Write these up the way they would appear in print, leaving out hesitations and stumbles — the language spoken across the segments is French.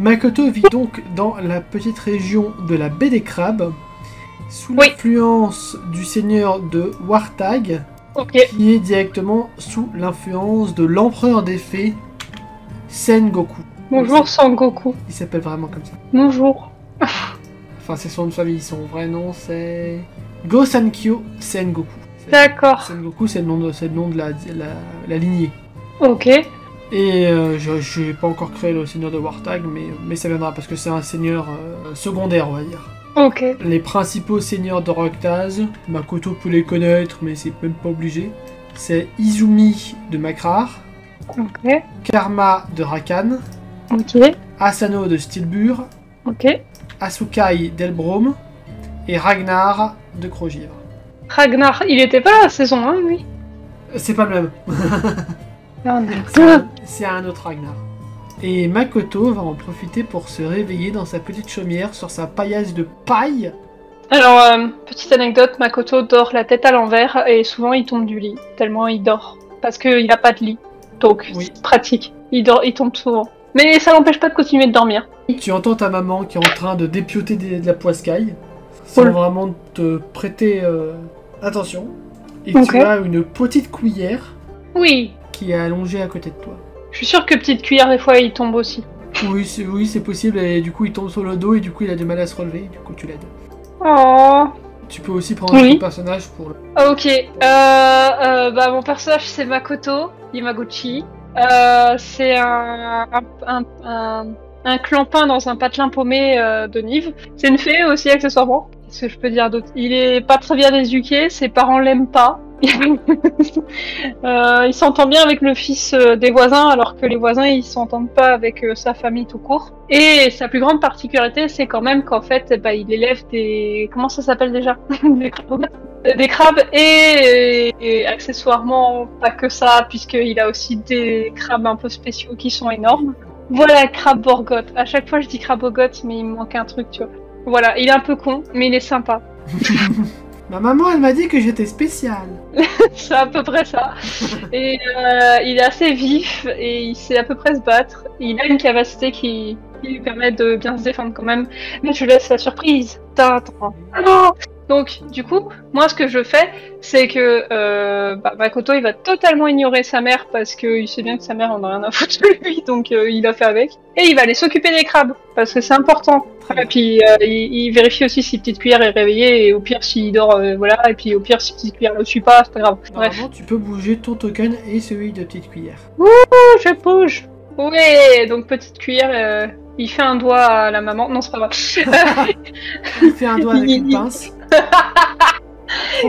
Makoto vit donc dans la petite région de la baie des Crabes, sous l'influence du seigneur de Wartag, qui est directement sous l'influence de l'empereur des fées, Sengoku. Bonjour Sengoku. Il s'appelle vraiment comme ça. Bonjour. Enfin, c'est son nom de famille, son vrai nom c'est Go-Sankyo Sengoku. D'accord. Sengoku, c'est le nom de la lignée. Ok. Et je n'ai pas encore créé le seigneur de Wartag, mais ça viendra parce que c'est un seigneur secondaire, on va dire. Ok. Les principaux seigneurs de Roktaz, Makoto peut les connaître, mais c'est même pas obligé. C'est Izumi de Makrar, ok. Karma de Rakan, ok. Asano de Stilbur, ok. Asukai d'Elbrom et Ragnar de Crogivre. Ragnar, il était pas à la saison 1, lui? C'est pas le même. C'est un autre Ragnar. Et Makoto va en profiter pour se réveiller dans sa petite chaumière sur sa paillasse de paille. Alors, petite anecdote, Makoto dort la tête à l'envers et souvent il tombe du lit, tellement il dort. Parce qu'il a pas de lit, donc c'est pratique. Il tombe souvent. Mais ça l'empêche pas de continuer de dormir. Tu entends ta maman qui est en train de dépioter de la poiscaille, sans vraiment te prêter attention. Et tu as une petite cuillère qui est allongée à côté de toi. Je suis sûre que petite cuillère, des fois, il tombe aussi. Oui, c'est possible, et du coup il tombe sur le dos et du coup il a du mal à se relever, du coup tu l'aides. Oh. Tu peux aussi prendre ton personnage pour le... Ok, mon personnage c'est Makoto Yamaguchi. C'est un clampin dans un patelin paumé de Nive. C'est une fée aussi, accessoirement. Qu'est-ce que je peux dire d'autre? Il est pas très bien éduqué, ses parents l'aiment pas. Il s'entend bien avec le fils des voisins, alors que les voisins ils s'entendent pas avec sa famille tout court. Et sa plus grande particularité, c'est quand même qu'en fait, il élève des... Comment ça s'appelle déjà? Des crabes et accessoirement pas que ça, puisqu'il a aussi des crabes un peu spéciaux qui sont énormes. Voilà, crabe Borgoth. À chaque fois je dis crabe Borgoth, mais il me manque un truc, tu vois. Voilà, il est un peu con, mais il est sympa. Ma maman, elle m'a dit que j'étais spécial. C'est à peu près ça. Et il est assez vif et il sait à peu près se battre. Il a une capacité qui lui permet de bien se défendre quand même. Mais je laisse la surprise. Attends. Donc, du coup, moi, ce que je fais, c'est que Makoto, il va totalement ignorer sa mère parce qu'il sait bien que sa mère en a rien à foutre de lui, donc il a fait avec. Et il va aller s'occuper des crabes, parce que c'est important. Et puis, il vérifie aussi si Petite Cuillère est réveillée, et au pire, s'il dort, voilà. Et puis, au pire, si Petite Cuillère ne le suit pas, c'est pas grave. Bref. Normalement, tu peux bouger ton token et celui de Petite Cuillère. Ouh, je bouge. Ouais, donc Petite Cuillère, il fait un doigt à la maman. Non, c'est pas vrai. Il fait un doigt avec une pince.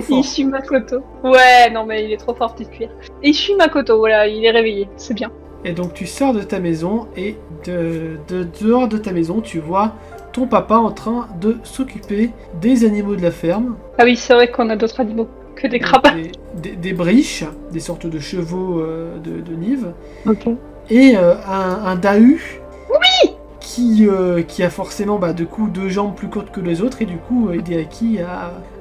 Il suit Makoto. Ouais, non mais il est trop fort, Petite Cuillère. Il suit Makoto, voilà, il est réveillé, c'est bien. Et donc tu sors de ta maison et dehors de ta maison, tu vois ton papa en train de s'occuper des animaux de la ferme. Ah oui, c'est vrai qu'on a d'autres animaux que des crabes. Des briches, des sortes de chevaux de Nive. Ok. Et un dahu. Oui. Qui a forcément de coup 2 jambes plus courtes que les autres et du coup aider Aki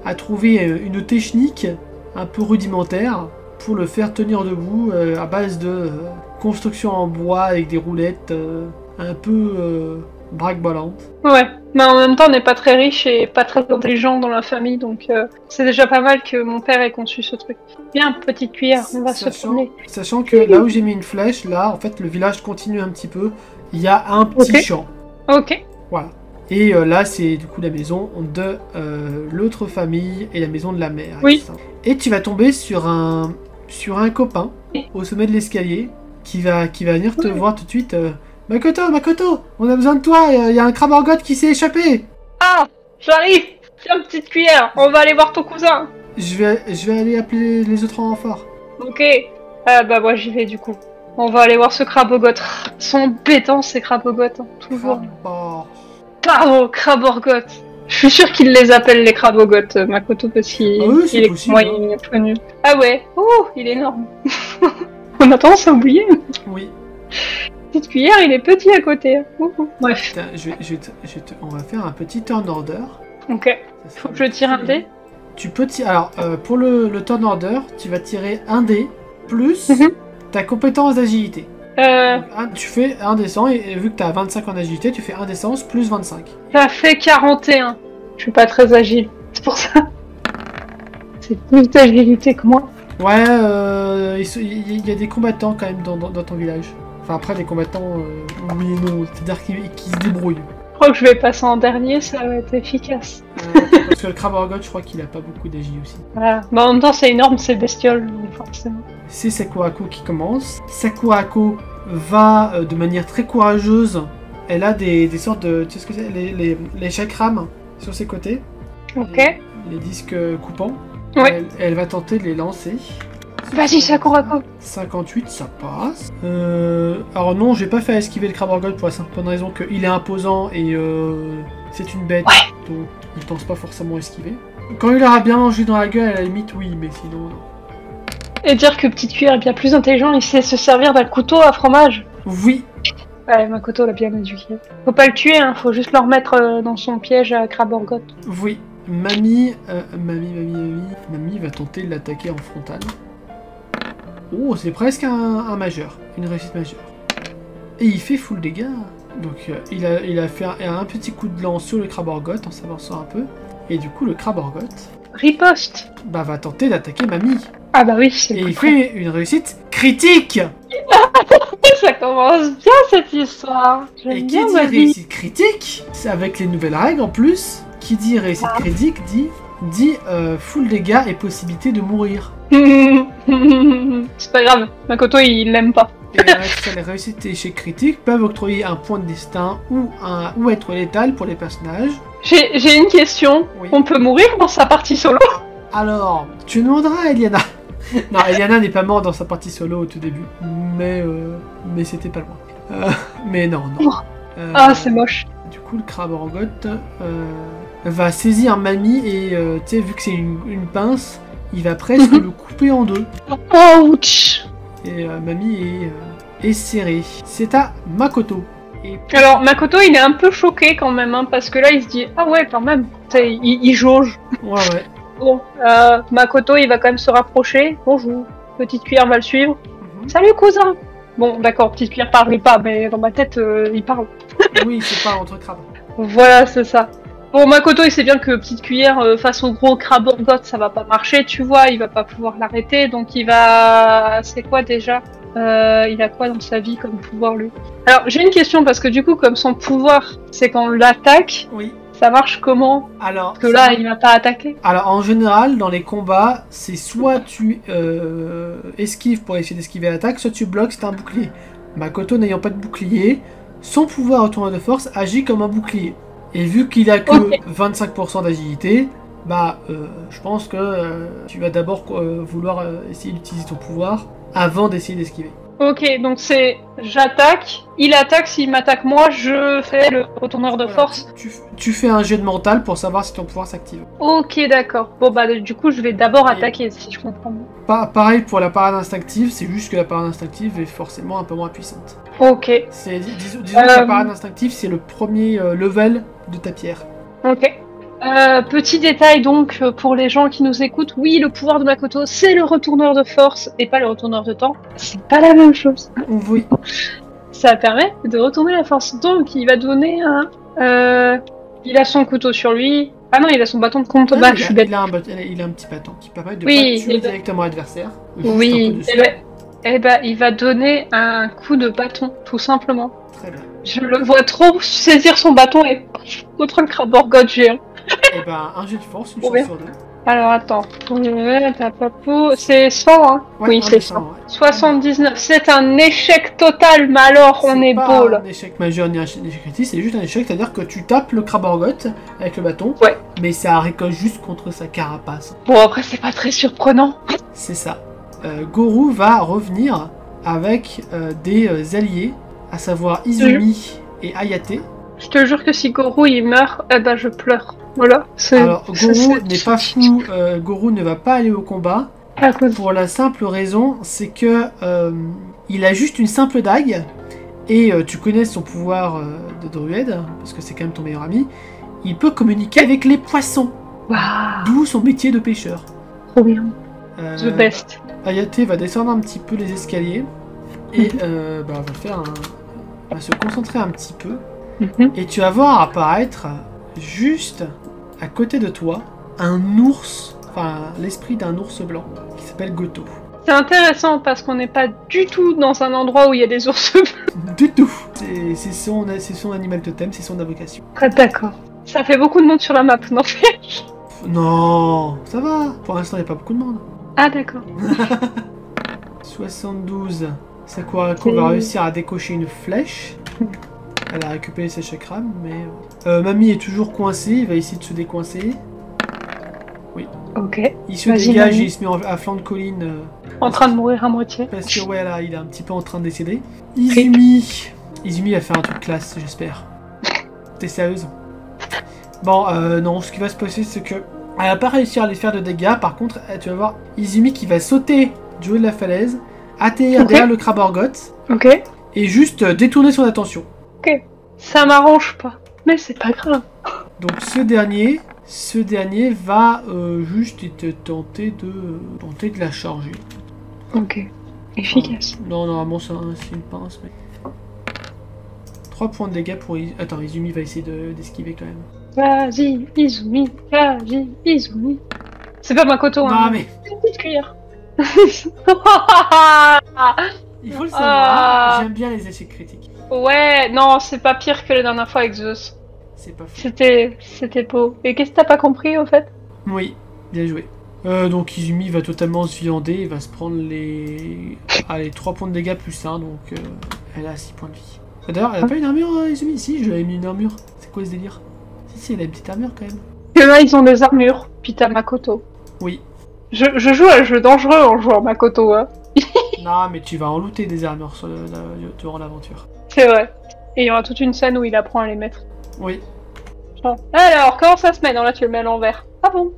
à trouver une technique un peu rudimentaire pour le faire tenir debout à base de construction en bois avec des roulettes un peu braque-ballantes. Ouais, mais en même temps on n'est pas très riche et pas très intelligent dans la famille, donc c'est déjà pas mal que mon père ait conçu ce truc. Bien, Petite Cuillère, on va se promener. Sachant que là où j'ai mis une flèche, là en fait le village continue un petit peu. Il y a un petit champ. Ok. Voilà. Et là, c'est du coup la maison de l'autre famille et la maison de la mère. Oui. Et tu vas tomber sur un copain au sommet de l'escalier qui va venir te voir tout de suite. Makoto, on a besoin de toi. Il y a un crabe Borgoth qui s'est échappé. Ah, j'arrive. Tiens, Petite Cuillère, on va aller voir ton cousin. Je vais aller appeler les autres en renfort. Ok. Moi j'y vais du coup. On va aller voir ce Crabogoth. Ils sont embêtants ces Crabogoth, hein, toujours. Pardon, Craborgoth. Je suis sûre qu'il les appelle les Crabogoth, Makoto, parce qu'il est possible, il est connu. Ah ouais, il est énorme. On a tendance à oublier. Oui. Petite Cuillère, il est petit à côté. Bref. On va faire un petit turn order. Ok. Faut que je tire un dé. Tu peux tirer. Alors, pour le turn order, tu vas tirer un dé plus ta compétence d'agilité. Tu fais 1 des 100 et vu que tu as 25 en agilité, tu fais 1 des 100 plus 25. Ça fait 41. Je suis pas très agile, c'est pour ça. C'est plus d'agilité que moi. Ouais, il y a des combattants quand même dans ton village. Enfin après des combattants, oui et non, c'est-à-dire qui se débrouillent. Je crois que je vais passer en dernier, ça va être efficace. Parce que le crabe orgoth, je crois qu'il a pas beaucoup d'agi aussi. Voilà. Mais en même temps, c'est énorme, ces bestioles, forcément. C'est Sakurako qui commence. Sakurako va de manière très courageuse. Elle a des sortes de... Tu sais ce que c'est, les chakrams sur ses côtés. Ok. Les disques coupants. Ouais. Elle va tenter de les lancer. Vas-y, Sakurako. 58, ça passe. Alors non, j'ai pas fait esquiver le crabe orgoth pour la simple bonne raison qu'il est imposant et c'est une bête. Ouais. Donc il pense pas forcément esquiver. Quand il aura bien mangé dans la gueule, à la limite, oui, mais sinon, non. Et dire que Petite Cuillère est bien plus intelligent, il sait se servir d'un couteau à fromage. Oui. Ouais, Makoto l'a bien éduqué. Faut pas le tuer, hein, faut juste le remettre dans son piège à crabe orgoth. Oui. Mamie va tenter de l'attaquer en frontal. Oh, c'est presque un majeur. Une réussite majeure. Et il fait full dégâts. Donc il a fait un petit coup de lance sur le crabe orgoth en s'avançant un peu. Et du coup, le crabe orgoth Riposte. va tenter d'attaquer Mamie. Ah bah oui, c'est Et il fait une réussite critique. Ça commence bien cette histoire. Et J'aime qui bien dit ma vie. réussite critique, c'est avec les nouvelles règles en plus, qui dit réussite critique dit full dégâts et possibilité de mourir. C'est pas grave, Makoto il l'aime pas. Et les réussites et échecs critiques peuvent octroyer un point de destin ou être létal pour les personnages. J'ai une question. Oui. On peut mourir dans sa partie solo? Alors, tu demanderas à Eliana. Non, Eliana n'est pas morte dans sa partie solo au tout début, mais c'était pas loin. Mais non. Ah, c'est moche. Du coup, le crabe orgoth va saisir Mamie et, tu sais, vu que c'est une pince, il va presque le couper en deux. Ouch. Et Mamie est serrée. C'est à Makoto. Et puis... Alors, Makoto, il est un peu choqué quand même, hein, parce que là, il se dit « Ah ouais, quand même, il jauge. » Ouais. Bon, Makoto, il va quand même se rapprocher. Bonjour. Petite Cuillère va le suivre. Mhm. Salut, cousin. Bon, d'accord, Petite Cuillère parle pas, mais dans ma tête, il parle. Oui, c'est pas entre crabes. Voilà, c'est ça. Bon, Makoto, il sait bien que Petite Cuillère, face au gros crabe orgoth, ça va pas marcher, tu vois, il va pas pouvoir l'arrêter, donc il va... C'est quoi déjà il a quoi dans sa vie comme pouvoir, lui? Alors, j'ai une question, parce que du coup, comme son pouvoir, c'est quand on l'attaque, Oui. ça marche comment? Alors, Parce que là, il m'a pas attaqué. Alors, en général, dans les combats, c'est soit tu esquives pour essayer d'esquiver l'attaque, soit tu bloques, c'est un bouclier. Makoto n'ayant pas de bouclier, son pouvoir au tournoi de force agit comme un bouclier. Et vu qu'il a que 25% d'agilité, je pense que tu vas d'abord vouloir essayer d'utiliser ton pouvoir avant d'essayer d'esquiver. Ok, donc c'est j'attaque, il attaque, s'il m'attaque moi, je fais le retourneur de force. Tu fais un jet de mental pour savoir si ton pouvoir s'active. Ok, d'accord. Bon du coup, je vais d'abord attaquer, si je comprends bien. Pareil pour la parade instinctive, c'est juste que la parade instinctive est forcément un peu moins puissante. Ok. Disons que la parade instinctive, c'est le premier level de ta pierre. Ok. Petit détail donc pour les gens qui nous écoutent, oui, le pouvoir de Makoto, c'est le retourneur de force et pas le retourneur de temps. C'est pas la même chose. Oui. Ça permet de retourner la force. Donc, il va donner un... il a son couteau sur lui. Ah non, il a son bâton de combat. Je suis bête. Il a un petit bâton qui permet de pas tuer directement l'adversaire. Oui. Il va donner un coup de bâton, tout simplement. Très bien. Je le vois trop saisir son bâton et contre le crabe orgoth géant. Et un jet de force, une Oh, chance sur deux. Alors attends, c'est 100, hein? Ouais, Oui, c'est 100. Ouais. 79, c'est un échec total, mais alors on est beau là. C'est pas un échec majeur ni un échec critique, c'est juste un échec, c'est-à-dire que tu tapes le crabe orgoth avec le bâton, ouais. Mais ça récolte juste contre sa carapace. Bon, après c'est pas très surprenant. C'est ça. Goru va revenir avec des alliés, à savoir Izumi et Hayate. Je te jure que si Goru il meurt, je pleure. Voilà. Alors, Goru n'est pas fou, Goru ne va pas aller au combat. Pour la simple raison, c'est que il a juste une simple dague, et tu connais son pouvoir de druide, parce que c'est quand même ton meilleur ami, il peut communiquer avec les poissons. Wow. D'où son métier de pêcheur. Trop bien. The best. Hayate va descendre un petit peu les escaliers. Et on va faire on va se concentrer un petit peu. Mhm. Et tu vas voir apparaître juste à côté de toi un ours, enfin l'esprit d'un ours blanc qui s'appelle Goto. C'est intéressant parce qu'on n'est pas du tout dans un endroit où il y a des ours blancs. Du tout. C'est son animal totem, c'est son invocation. Ah, d'accord. Ça fait beaucoup de monde sur la map, non? Non, ça va. Pour l'instant, il n'y a pas beaucoup de monde. Ah, d'accord. 72. Sakurako va réussir à décocher une flèche. Elle a récupéré ses chakras, mais... Mamie est toujours coincée, il va essayer de se décoincer. Oui. Ok. Il se Vas-y, dégage Mamie. et il se met à flanc de colline. En train de mourir à moitié. Parce que ouais, là, il est un petit peu en train de décéder. Izumi. Izumi va faire un truc classe, j'espère. T'es sérieuse? Bon, non, ce qui va se passer, c'est que... Elle va pas réussir à lui faire de dégâts, par contre, tu vas voir Izumi qui va sauter du haut de la falaise, atterrir derrière le crabe orgoth, Ok. et juste détourner son attention. Ok. Ça m'arrange pas. Mais c'est pas grave. Donc ce dernier va juste tenter de la charger. Ok. Efficace. Non, normalement c'est une pince, mais... 3 points de dégâts pour... Attends, Izumi va essayer d'esquiver quand même. Vas-y, Izumi. Vas-y, Izumi. C'est pas Makoto, hein. Non mais, Une petite cuillère. il faut le savoir, j'aime bien les échecs critiques. Ouais, non, c'est pas pire que la dernière fois avec Zeus. C'est pas fou. C'était beau. Et qu'est-ce que t'as pas compris, au fait? Oui, bien joué. Donc Izumi va totalement se viander, il va se prendre les... Allez, 3 points de dégâts plus 1, donc elle a 6 points de vie. D'ailleurs, elle a pas une armure, Izumi? Si, je lui avais mis une armure. C'est quoi ce délire? Si, elle a une petite armure quand même. Que là, ils ont des armures. Puis t'as Makoto. Oui. Je joue à un jeu dangereux en jouant Makoto, hein. Non, mais tu vas en looter des armures durant l'aventure. C'est vrai. Et il y aura toute une scène où il apprend à les mettre. Oui. Genre, alors, comment ça se met? Non, là, tu le mets à l'envers. Ah bon?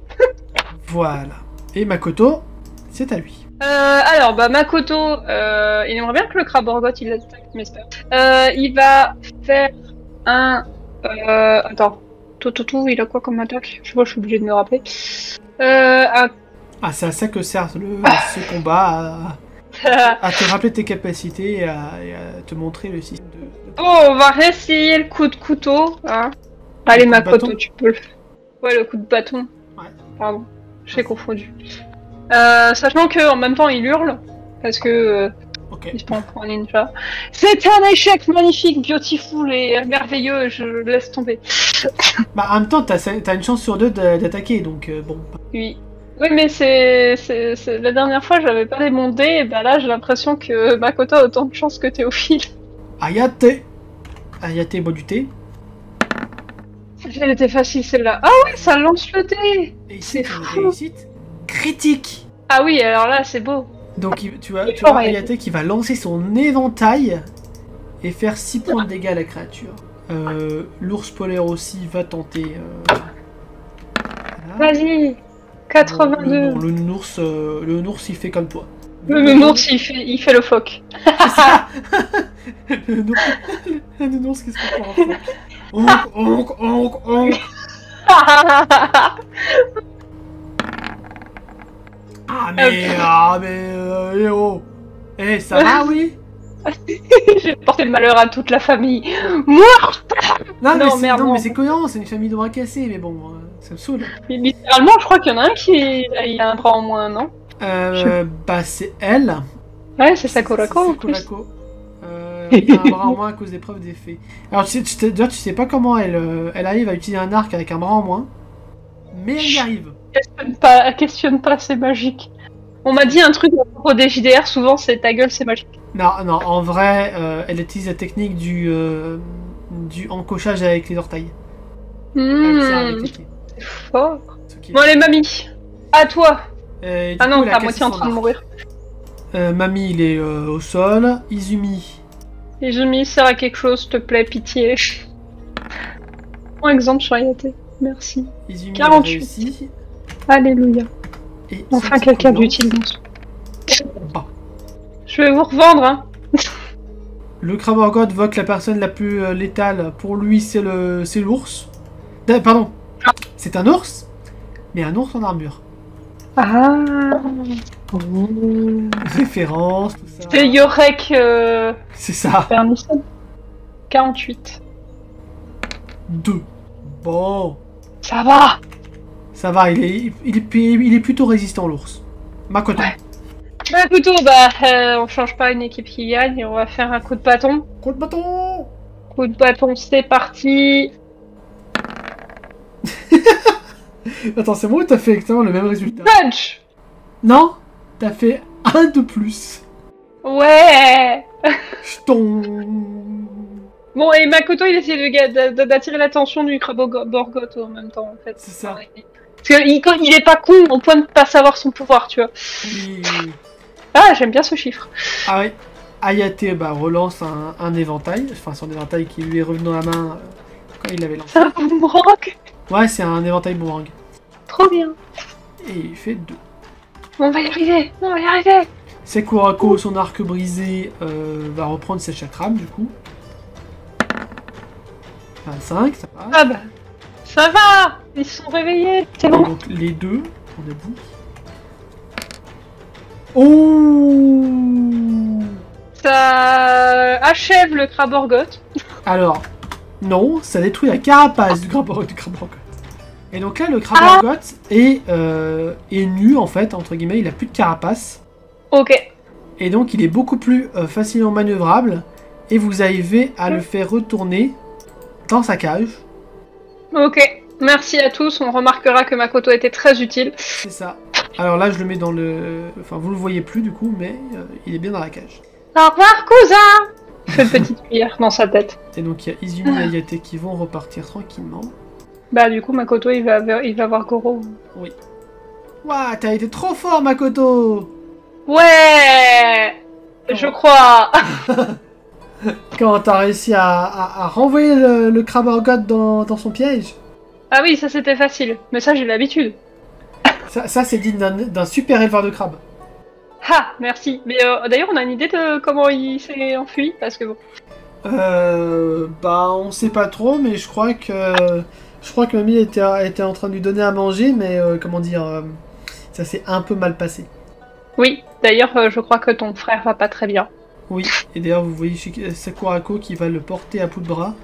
Voilà. Et Makoto, c'est à lui. Alors, bah, Makoto, il aimerait bien que le crabe orgoth, il l'attaque, mais c'est pas... il va faire un... attends. Tout, il a quoi comme attaque? Je vois, je suis obligée de me rappeler. Un... Ah, c'est à ça que sert ce combat, à te rappeler tes capacités et à te montrer le système de... Bon, on va réessayer le coup de couteau, hein. Allez, coup de Makoto, bâton tu peux le... Ouais, le coup de bâton. Ouais. Pardon, j'ai confondu. Sachant que en même temps, il hurle, parce que... Ok. il se prend pour un ninja. C'est un échec magnifique, beautiful et merveilleux, je le laisse tomber. Bah, en même temps, t'as une chance sur 2 d'attaquer, donc bon. Oui. Oui, mais c'est la dernière fois, j'avais pas les bons dés, et bah là, j'ai l'impression que Makoto a autant de chance que Théophile. Ayate. Ayate boit du thé. Elle était facile, celle-là. Ah ouais, ça lance le dé. Et ici, C'est c'est une fou. réussite critique. Ah oui, alors là, c'est beau. Donc tu vois fort, Ayate qui va lancer son éventail et faire 6 points de dégâts à la créature. L'ours polaire aussi va tenter... voilà. Vas-y. 82. Bon, le nours il fait comme toi. Le nounours, il fait le phoque. Le nours qui se prend en fond. Onk. Ah mais eh oh. Eh ça va oui. J'ai porté malheur à toute la famille. Mort. Non Non, merde, mais non. c'est cohérent, c'est une famille de bras cassés, mais bon, ça me saoule. Mais littéralement, je crois qu'il y en a un qui il a un bras en moins, non? Bah c'est elle. Ouais, c'est Sakurako en plus. Sakurako. Il y a un bras en moins à cause des preuves des faits. Alors tu sais pas comment elle arrive à utiliser un arc avec un bras en moins, mais elle y arrive. Questionne pas, c'est magique. On m'a dit un truc à propos des JDR, souvent c'est ta gueule, c'est magique. Non, en vrai, elle utilise la technique du encochage avec les orteils. Elle tire avec les pieds. C'est fort. Ce qui est- Bon allez, mamie, à toi. Du Ah coup, non, elle a t'es à cassé moitié en son train de arc. mourir. Mamie, il est au sol. Izumi. Izumi, sert à quelque chose, s'il te plaît, pitié. Prends exemple sur Ayate. Merci. Izumi 48. a réussi. Alléluia. Et Enfin, son quelqu'un petit d'utile dans ce... Bah. Je vais vous revendre, hein. Le crabe orgoth voit que la personne la plus létale pour lui c'est l'ours. Pardon. C'est un ours, mais un ours en armure. Ah. Référence, tout ça. C'est Yorek C'est ça. Vernison. 48. 2. Bon. Ça va. Ça va, il est plutôt résistant, l'ours. Makoto. Ouais. Bah plutôt, on change pas une équipe qui gagne et on va faire un coup de bâton. Coup de bâton. Coup de bâton, c'est parti. Attends, c'est moi ou t'as fait exactement le même résultat? Punch. Non, t'as fait un de plus. Ouais. Ch'ton. Bon, et Makoto, il essaie d'attirer l'attention du Krabogorgoth en même temps, en fait. C'est ça. Parce qu'il est pas con au point de pas savoir son pouvoir, tu vois. Oui. Ah, j'aime bien ce chiffre. Ah oui. Hayate relance un éventail, enfin son éventail qui lui est revenu dans la main quand il l'avait lancé. C'est un boomerang. Ouais, c'est un éventail boomerang. Trop bien. Et il fait 2. On va y arriver, on va y arriver. Sekurako, son arc brisé, va reprendre ses chakras du coup. 25, ça passe. Ah bah, ça va. Ils se sont réveillés, c'est Et bon. donc les deux, on a dit. Oh. Ça achève le Krabogorgoth. Alors, non, ça détruit la carapace du Krabogorgoth. Et donc là, le Krabogorgoth est nu, en fait, entre guillemets, il a plus de carapace. Ok. Et donc, il est beaucoup plus facilement manœuvrable. Et vous arrivez à le faire retourner dans sa cage. Ok. Merci à tous, on remarquera que Makoto était très utile. C'est ça. Alors là, je le mets dans le... Enfin, vous le voyez plus, du coup, mais il est bien dans la cage. Au revoir, cousin. Fait une petite cuillère dans sa tête. Et donc, il y a Izumi et Hayate qui vont repartir tranquillement. Bah du coup, Makoto, il va voir Goro. Oui. Ouah, t'as été trop fort, Makoto! Ouais. Je crois. Quand t'as réussi à renvoyer le Krabogorgoth dans son piège. Ah oui, ça c'était facile. Mais ça, j'ai l'habitude. Ça c'est digne d'un super éleveur de crabes. Ah, merci. Mais d'ailleurs, on a une idée de comment il s'est enfui. Parce que bon. Bah, on sait pas trop, mais je crois que mamie était en train de lui donner à manger, mais comment dire, ça s'est un peu mal passé. Oui, d'ailleurs, je crois que ton frère va pas très bien. Oui, et d'ailleurs, vous voyez Sakurako qui va le porter à bout de bras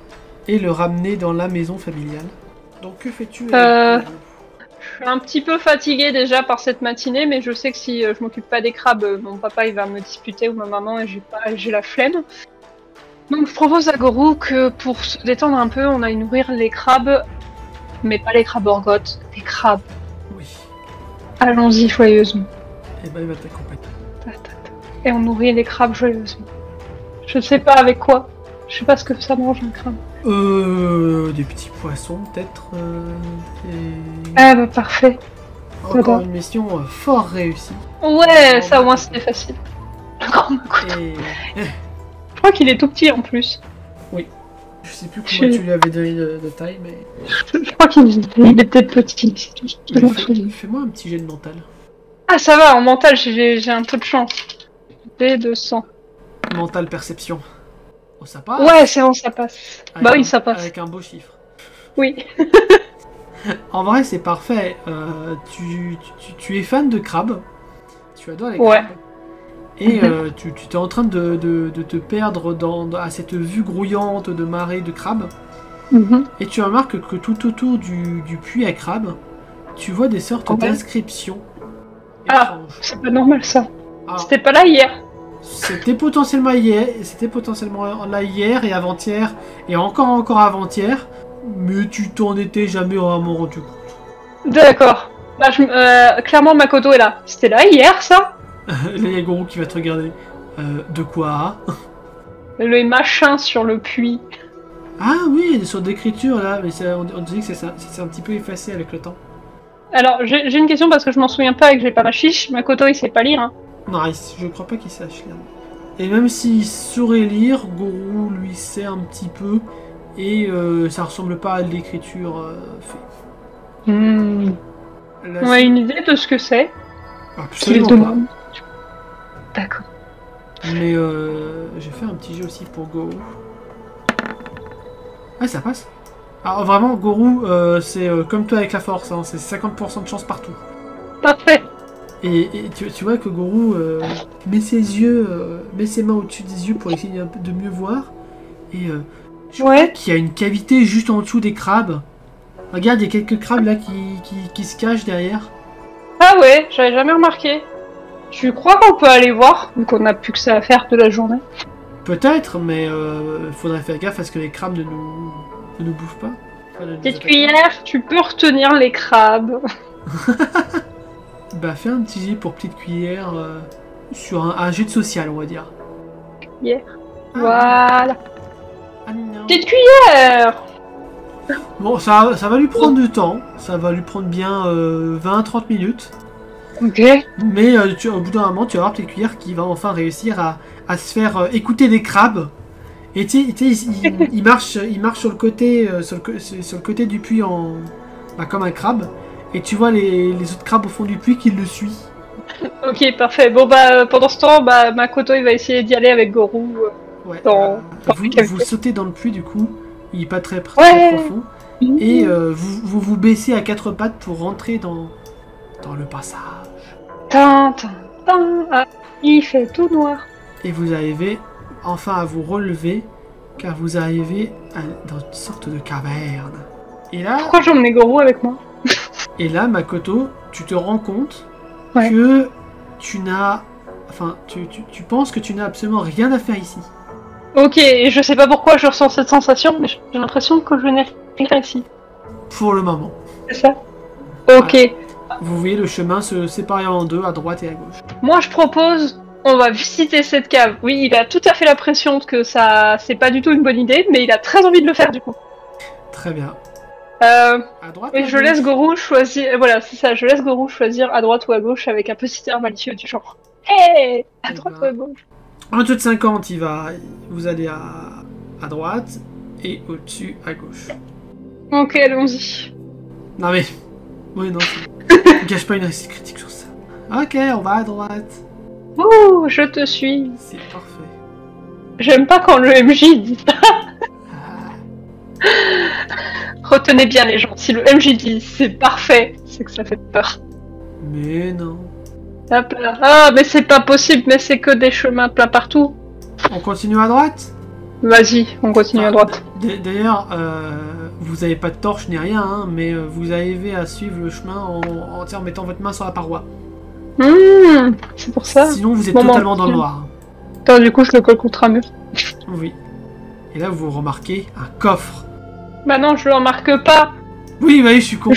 et le ramener dans la maison familiale. Donc, que fais-tu Je suis un petit peu fatiguée déjà par cette matinée, mais je sais que si je m'occupe pas des crabes, mon papa il va me disputer ou ma maman et j'ai la flemme. Donc je propose à Goro que pour se détendre un peu, on aille nourrir les crabes, mais pas les Krabogorgoth, des crabes. Oui. Allons-y joyeusement. Et ben, il va t'accompagner. Et on nourrit les crabes joyeusement. Je sais pas avec quoi. Je sais pas ce que ça mange un crabe. Des petits poissons peut-être. Ah bah parfait. Encore une mission fort réussie. Ouais, ça au moins c'était facile. Le grand Makoto. Je crois qu'il est tout petit en plus. Oui. Je sais plus comment tu lui avais donné de taille, mais... Je crois qu'il était petit. Fais-moi un petit jet de mental. Ah ça va, en mental j'ai un peu de chance. D200. Mental perception. Oh, ça passe. Ouais, c'est bon, ça passe. Bah oui, ça passe. Avec un beau chiffre. Oui. En vrai, c'est parfait. Tu es fan de crabes. Tu adores les crabes. Ouais. Et tu es en train de te perdre à cette vue grouillante de marée de crabes. Et tu remarques que tout autour du puits à crabes, tu vois des sortes d'inscriptions. Ah, c'est pas normal ça. Alors, c'était pas là hier. C'était potentiellement là hier et avant-hier et encore avant-hier, mais tu t'en étais jamais vraiment rendu compte. D'accord. Bah, clairement, Makoto est là. C'était là hier, ça? Là, il y a Goro qui va te regarder. De quoi? Le machin sur le puits. Ah oui, il y a des sortes d'écriture là, mais on dit que c'est un petit peu effacé avec le temps. Alors, j'ai une question parce que je m'en souviens pas et que j'ai pas ma fiche. Makoto, il sait pas lire, hein. Non, je crois pas qu'il sache lire. Et même s'il saurait lire, Goro lui sait un petit peu, et ça ressemble pas à de l'écriture fait. On a une idée de ce que c'est? Absolument pas. D'accord. Mais j'ai fait un petit jeu aussi pour Goro. Ah, ça passe. Alors vraiment, Goro, c'est comme toi avec la force, hein, c'est 50% de chance partout. Parfait. Et tu vois que Gorou met ses yeux, met ses mains au-dessus des yeux pour essayer un peu de mieux voir. Et je crois qu'il y a une cavité juste en dessous des crabes. Regarde, il y a quelques crabes là qui se cachent derrière. Ah ouais, j'avais jamais remarqué. Tu crois qu'on peut aller voir, vu qu'on a plus que ça à faire de la journée? Peut-être, mais faudrait faire gaffe à ce que les crabes ne nous bouffent pas. Enfin, Petite cuillère, tu peux retenir les crabes. Bah fais un petit jet pour petite cuillère sur un jet de social, on va dire. Cuillère. Voilà. Ah, non. Petite cuillère. Bon, ça va lui prendre du temps. Ça va lui prendre bien 20-30 minutes. Ok. Mais au bout d'un moment, tu vas avoir petite cuillère qui va enfin réussir à se faire écouter des crabes. Et tu sais, il marche sur le côté, sur le côté du puits comme un crabe. Et tu vois les autres crabes au fond du puits qui le suivent. Ok, parfait. Bon bah pendant ce temps, bah Makoto il va essayer d'y aller avec Gorou. Ouais. Dans Vous sautez dans le puits du coup. Il est pas très profond. Et vous baissez à quatre pattes pour rentrer dans le passage. Tintin, ah, il fait tout noir. Et vous arrivez enfin à vous relever, car vous arrivez dans une sorte de caverne. Et là, pourquoi j'emmène Gorou avec moi? Et là, Makoto, tu te rends compte Ouais. que tu n'as... Enfin, tu penses que tu n'as absolument rien à faire ici. Ok, et je sais pas pourquoi je ressens cette sensation, mais j'ai l'impression que je n'ai rien ici. Pour le moment. C'est ça? Ok. Ouais. Vous voyez le chemin se séparer en deux, à droite et à gauche. Moi je propose, on va visiter cette cave. Oui, il a tout à fait l'impression que ça, c'est pas du tout une bonne idée, mais il a très envie de le faire du coup. Très bien. À droite et je laisse Gorou choisir. Voilà, c'est ça. Je laisse Gorou choisir à droite ou à gauche avec un petit air malicieux du genre. Hey, à droite ou à gauche. En dessous de 50, vous allez à droite et au-dessus à gauche. Ok, allons-y. Non mais... Oui, non, ne gâche pas une réussite critique sur ça. Ok, on va à droite. Ouh, je te suis. C'est parfait. J'aime pas quand le MJ dit ça. Retenez bien les gens, si le MJ dit c'est parfait, c'est que ça fait peur. Mais non. Hop là. Ah, mais c'est pas possible, mais c'est que des chemins plein partout. On continue à droite? Vas-y, on continue à droite. D'ailleurs, vous avez pas de torche ni rien, hein, mais vous arrivez à suivre le chemin en mettant votre main sur la paroi. C'est pour ça. Sinon, vous êtes totalement dans le noir. Attends, du coup, je le colle contre un mur. Oui. Et là, vous remarquez un coffre. Bah non, je le remarque pas. Oui, je suis con.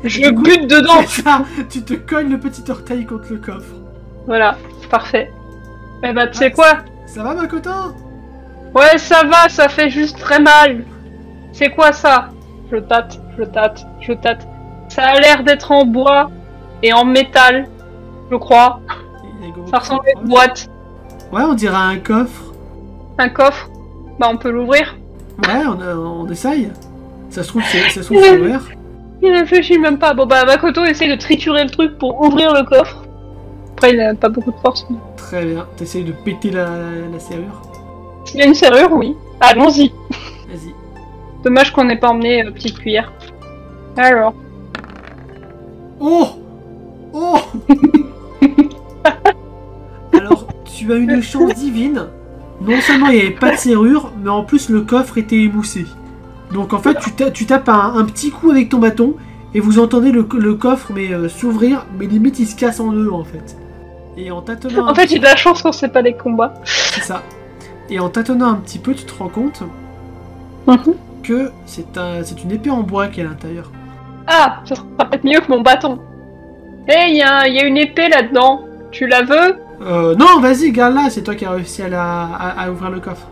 Je bute dedans. C'est ça, tu te cognes le petit orteil contre le coffre. Voilà, parfait. Eh bah, tu sais quoi? Ça va, Makoto? Ouais, ça va, ça fait juste très mal. C'est quoi ça? Je tâte, je tâte, je tâte. Ça a l'air d'être en bois et en métal, je crois. Ça ressemble à une boîte. Ouais, on dirait un coffre. Un coffre? Bah, on peut l'ouvrir. Ouais, on essaye. Ça se trouve, c'est ouvert. Il réfléchit même pas. Bon, bah, Makoto essaye de triturer le truc pour ouvrir le coffre. Après, il a pas beaucoup de force. Mais... Très bien. T'essayes de péter la serrure? S'il y a une serrure, oui. Allons-y. Vas-y. Dommage qu'on n'ait pas emmené petite cuillère. Alors. Oh! Oh! Alors, tu as une chance divine. Non seulement il n'y avait pas de serrure, mais en plus le coffre était émoussé. Donc en fait, tu tapes un petit coup avec ton bâton et vous entendez le coffre s'ouvrir, mais limite il se casse en deux en fait. Et en tâtonnant. En fait, j'ai de la chance qu'on sait pas les combats. C'est ça. Et en tâtonnant un petit peu, tu te rends compte que c'est une épée en bois qui est à l'intérieur. Ah, ça sera peut-être mieux que mon bâton. Eh, il y a une épée là-dedans. Tu la veux? Non, vas-y, garde-la, c'est toi qui as réussi à ouvrir le coffre.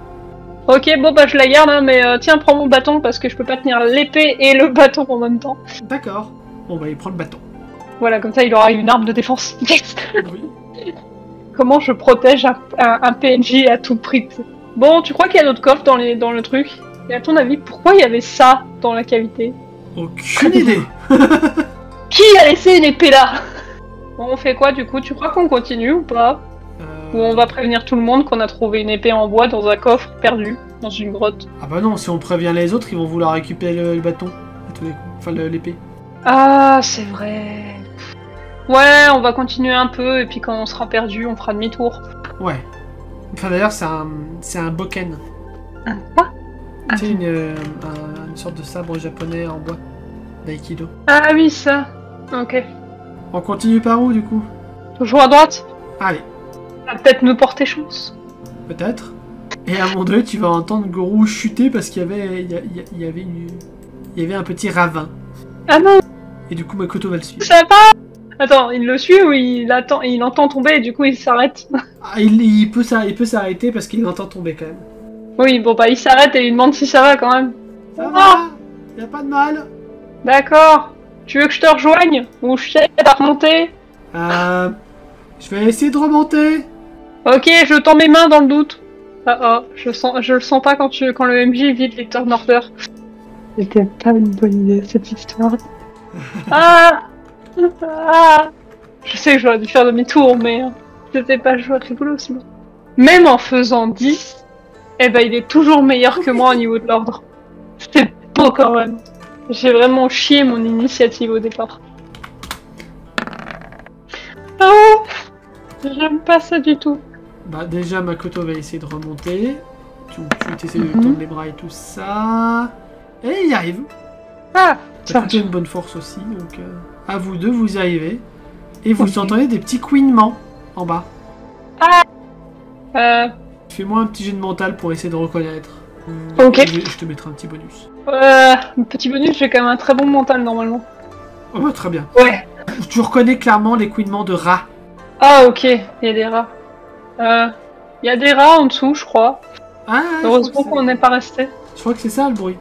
Ok, bon bah je la garde, hein, mais tiens, prends mon bâton parce que je peux pas tenir l'épée et le bâton en même temps. D'accord. Bon bah il prend le bâton. Voilà, comme ça il aura une arme de défense. Yes. Oui. Comment je protège un PNJ à tout prix? Bon, tu crois qu'il y a d'autres coffres dans le truc? Et à ton avis, pourquoi il y avait ça dans la cavité? Aucune idée. Qui a laissé une épée là? Bon, on fait quoi du coup? Tu crois qu'on continue ou pas? Ou on va prévenir tout le monde qu'on a trouvé une épée en bois dans un coffre perdu, dans une grotte? Ah bah non, si on prévient les autres, ils vont vouloir récupérer le bâton. À tous les coups. Enfin, l'épée. Ah, c'est vrai. Ouais, on va continuer un peu, et puis quand on sera perdu, on fera demi-tour. Ouais. Enfin d'ailleurs c'est un boken. Un quoi? C'est une sorte de sabre japonais en bois. D'aïkido. Ah oui, ça. Ok. On continue par où du coup? Toujours à droite? Allez, Ça va peut-être me porter chance. peut-être. Et à un moment donné, tu vas entendre Gorou chuter parce qu'il y avait, il y avait un petit ravin. Ah non, Et du coup, Makoto va le suivre. ça va. Attends, il le suit ou il entend tomber et du coup il s'arrête? Ah, il peut s'arrêter parce qu'il l'entend tomber quand même. Oui, bon bah il s'arrête et il demande si ça va quand même. Ça va, y a pas de mal. D'accord. Tu veux que je te rejoigne? Ou je t'aide à remonter? Je vais essayer de remonter. Ok, je tends mes mains dans le doute. Ah, je le sens pas quand le MJ vide les turn order. C'était pas une bonne idée cette histoire. Ah, je sais que j'aurais dû faire demi-tour, mais c'était pas le choix rigolo sinon. Même en faisant 10, eh ben il est toujours meilleur que moi au niveau de l'ordre. C'était beau quand même. J'ai vraiment chié mon initiative au départ. Oh, j'aime pas ça du tout. Bah déjà, Makoto va essayer de remonter. Tu essaies de tendre les bras et tout ça. Et il y arrive. Ah, T'as ça plutôt une bonne force aussi, donc à vous deux, vous y arrivez. Et vous entendez des petits couinements en bas. Fais-moi un petit jet de mental pour essayer de reconnaître. Ok. Je te mettrai un petit bonus. Petit bonus, j'ai quand même un très bon mental normalement. Oh bah très bien. Ouais. Tu reconnais clairement les couinements de rats. Ah ok, il y a des rats. Il y a des rats en dessous, je crois. Ah, Heureusement qu'on n'est pas resté. je crois que c'est ça le bruit.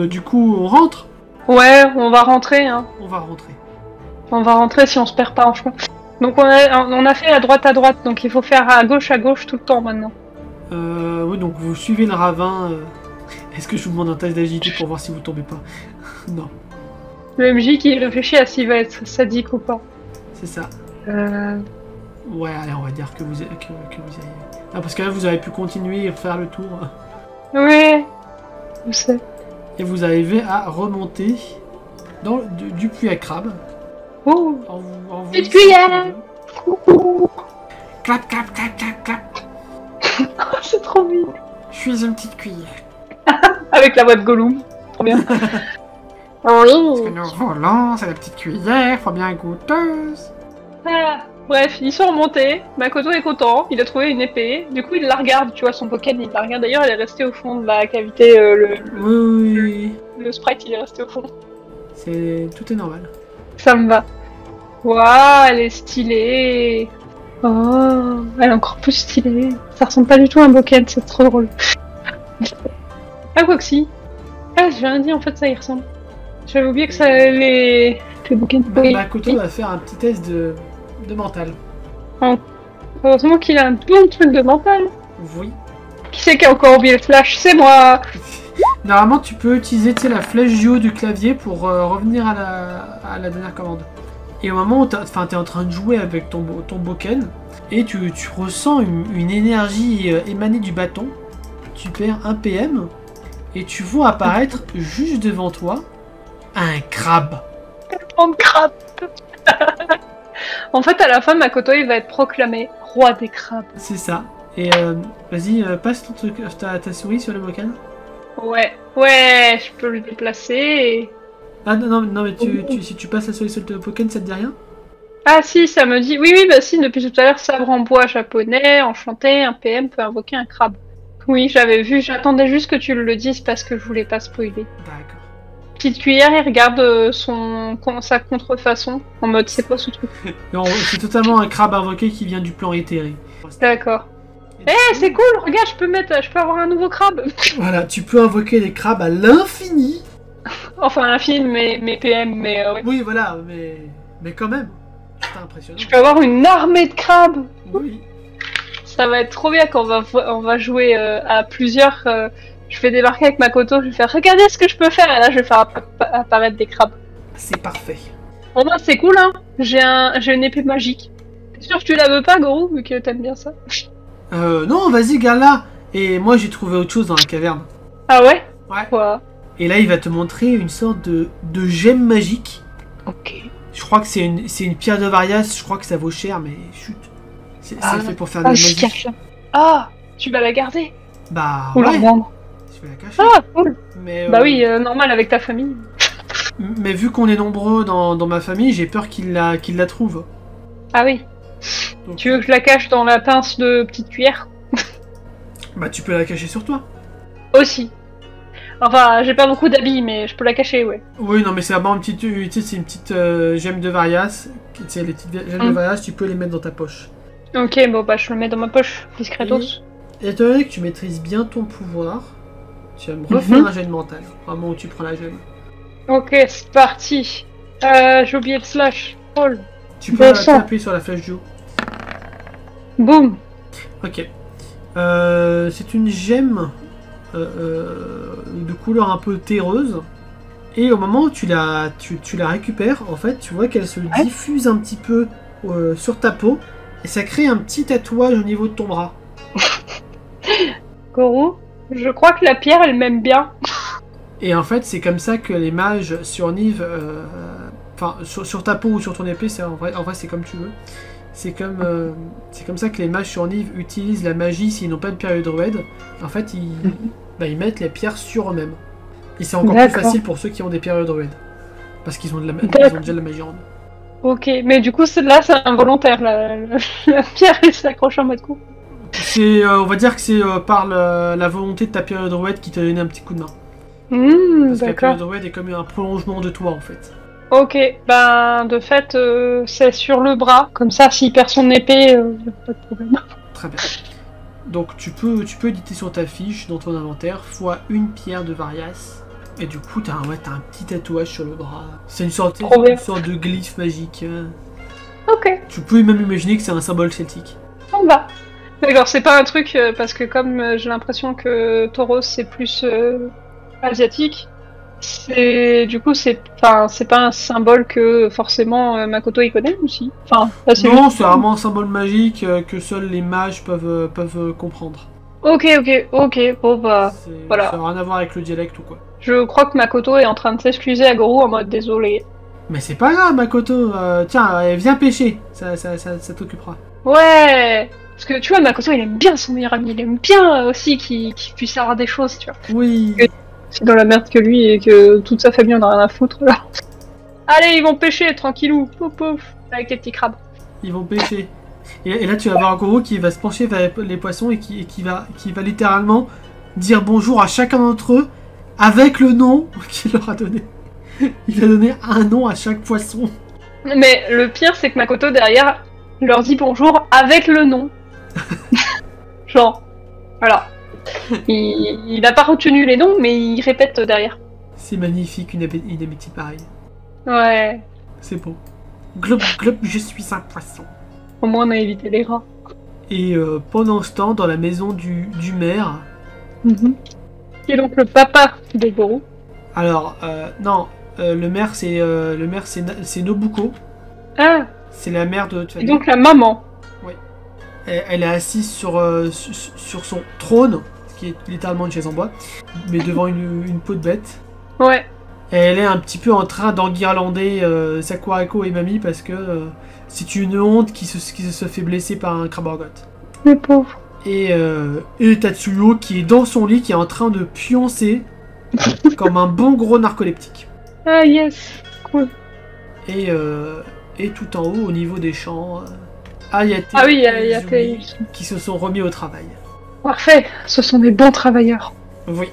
Du coup, on rentre. Ouais, on va rentrer, hein. On va rentrer. On va rentrer si on se perd pas en chemin. Donc on a fait à droite, donc il faut faire à gauche tout le temps maintenant. Oui, donc vous suivez le ravin. Est-ce que je vous demande un test d'agilité pour voir si vous tombez pas? Non, Le MJ qui réfléchit à s'il va être sadique ou pas. c'est ça. Euh... Ouais, allez, on va dire que vous y arrivez. Ah, parce que là, vous avez pu continuer et faire le tour. Ouais, je sais. Et vous arrivez à remonter dans du puits à crabe. Oh, En vous petite cuillère. Clap, clap, clap, clap, clap. C'est trop mignon. Je suis une petite cuillère. Avec la voix de Gollum. Trop bien. Parce que nous volons, c'est la petite cuillère, faut bien goûteuse. Ah, bref, ils sont remontés. Makoto est content, il a trouvé une épée. Du coup, il la regarde, tu vois, son Pokémon, il la regarde. D'ailleurs, elle est restée au fond de la cavité. Oui. Le sprite, il est resté au fond. Tout est normal. Ça me va. Waouh, elle est stylée. Oh, elle est encore plus stylée. Ça ressemble pas du tout à un Pokémon, c'est trop drôle. Ah, quoi que si. Ah, j'ai rien dit, en fait, ça y ressemble. J'avais oublié que ça les Pokémon. Makoto va faire un petit test de mental. Heureusement qu'il a un bon truc de mental. Oui. Qui c'est qui a encore oublié le flash? C'est moi. Normalement, tu peux utiliser la flèche du haut du clavier pour revenir à la dernière commande. Et au moment où t'es en train de jouer avec ton boken, et tu ressens une énergie émanée du bâton, tu perds 1 PM, et tu vois apparaître juste devant toi un crabe. Tellement de crabes. En fait, à la fin, Makoto, il va être proclamé roi des crabes. C'est ça. Et vas-y, passe ton truc, ta souris sur le boken. Ouais, je peux le déplacer et... Ah non, mais si tu passes la souris sur le boken, ça te dit rien? Ah si, ça me dit... Oui, bah si, depuis tout à l'heure, sabre en bois japonais, enchanté, un PM peut invoquer un crabe. Oui, j'avais vu, j'attendais juste que tu le dises parce que je voulais pas spoiler. D'accord. Petite cuillère, il regarde sa contrefaçon, en mode c'est quoi ce truc? Non, c'est totalement un crabe invoqué qui vient du plan éthéré. D'accord. C'est cool, regarde, je peux avoir un nouveau crabe. Voilà, tu peux invoquer les crabes à l'infini. Enfin, un film, mes PM, mais ouais. Oui, voilà, mais quand même, c'est impressionnant. Je peux avoir une armée de crabes. Oui. Ça va être trop bien quand on va jouer à plusieurs. Je vais débarquer avec Makoto, je vais faire regardez ce que je peux faire, et là je vais faire apparaître des crabes. C'est parfait. Bon bah c'est cool hein, j'ai une épée magique. T'es sûr que tu la veux pas, Gorou, vu que t'aimes bien ça? Non, vas-y, garde-la. Et moi j'ai trouvé autre chose dans la caverne. Ah ouais? Ouais. Quoi? Et là il va te montrer une sorte de gemme magique. Ok. Je crois que c'est une pierre de Varias, je crois que ça vaut cher, mais chut. C'est fait pour faire de la je magie. cache. Ah, tu vas la garder Bah ou la ouais, revendre. je vais la cacher. Ah, cool. Mais, Bah oui, normal avec ta famille. mais vu qu'on est nombreux dans ma famille, j'ai peur qu'il la trouve. Ah oui. Donc, Tu veux que je la cache dans la pince de petite cuillère? bah tu peux la cacher sur toi. Aussi. Enfin, j'ai pas beaucoup d'habits, mais je peux la cacher, ouais. Oui, non, mais c'est vraiment une petite, tu sais, c'est une petite gemme de Varias. Tu sais, les petites gemmes de Varias, tu peux les mettre dans ta poche. Ok, bon bah je le mets dans ma poche, discretos. Et étant donné que tu maîtrises bien ton pouvoir, tu vas me refaire un jet de mental, au moment où tu prends la gemme. Ok, c'est parti. J'ai oublié le slash. Roll. Tu peux Descends. appuyer sur la flèche du haut. Boum. Ok. C'est une gemme de couleur un peu terreuse. Et au moment où tu la récupères, en fait, tu vois qu'elle se diffuse un petit peu sur ta peau. Et ça crée un petit tatouage au niveau de ton bras. Goro, je crois que la pierre, elle m'aime bien. Et en fait, c'est comme ça que les mages surnivent... Enfin, sur ta peau ou sur ton épée, en vrai c'est comme tu veux. C'est comme ça que les mages surnivent utilisent la magie s'ils n'ont pas de pierre druide. En fait, ils mettent les pierres sur eux-mêmes. Et c'est encore plus facile pour ceux qui ont des pierres druides. Parce qu'ils ont, ils ont déjà de la magie en eux. Ok, mais du coup, là, c'est involontaire. La pierre, elle s'accroche en mode coup. On va dire que c'est par la volonté de ta pierre druide qui t'a donné un petit coup de main. Parce que la pierre druide est comme un prolongement de toi, en fait. Ok, ben de fait, c'est sur le bras. Comme ça, s'il perd son épée, pas de problème. Très bien. Donc tu peux éditer sur ta fiche, dans ton inventaire, fois une pierre de Varias. Et du coup, t'as un petit tatouage sur le bras. C'est une sorte de glyphe magique. Ok. Tu peux même imaginer que c'est un symbole celtique. On va. D'accord, c'est pas un truc, parce que comme j'ai l'impression que Tauros c'est plus asiatique, du coup c'est pas un symbole que forcément Makoto il connaît aussi. Enfin, non, c'est vraiment un symbole magique que seuls les mages peuvent comprendre. Ok, bon bah voilà. Ça n'a rien à voir avec le dialecte ou quoi. Je crois que Makoto est en train de s'excuser à Goro en mode désolé. Mais c'est pas grave, Makoto. Tiens, viens pêcher. Ça t'occupera. Ouais. Parce que tu vois, Makoto il aime bien son meilleur ami. Il aime bien aussi qu'il puisse avoir des choses, tu vois. Oui. C'est dans la merde que lui et que toute sa famille en a rien à foutre là. Allez, ils vont pêcher tranquillou. Pouf pouf. Avec les petits crabes. Ils vont pêcher. Et là, tu vas voir Goro qui va se pencher vers les poissons et qui va littéralement dire bonjour à chacun d'entre eux avec le nom qu'il leur a donné. Il a donné un nom à chaque poisson. Mais le pire, c'est que Makoto derrière leur dit bonjour avec le nom. Genre, voilà. Il n'a pas retenu les noms, mais il répète derrière. C'est magnifique, une amitié pareille. Ouais. C'est beau. Glob, glob, je suis un poisson. Au moins, on a évité les rats. Et pendant ce temps, dans la maison du maire... Qui est donc le papa de Goro. Alors, non, le maire, c'est Nobuko. Ah. C'est la mère de... Et donc la maman. Oui. Elle est assise sur son trône, qui est littéralement une chaise en bois, mais devant une peau de bête. Ouais. Et elle est un petit peu en train d'enguirlander Sakurako et Mami parce que c'est une honte qui se fait blesser par un crabe-orgotte. Le pauvre. Et Tatsuyo qui est dans son lit, qui est en train de pioncer comme un bon gros narcoleptique. Ah yes, cool. Et tout en haut, au niveau des champs, Ayate et Yuzumi qui se sont remis au travail. Parfait, ce sont des bons travailleurs. Oui.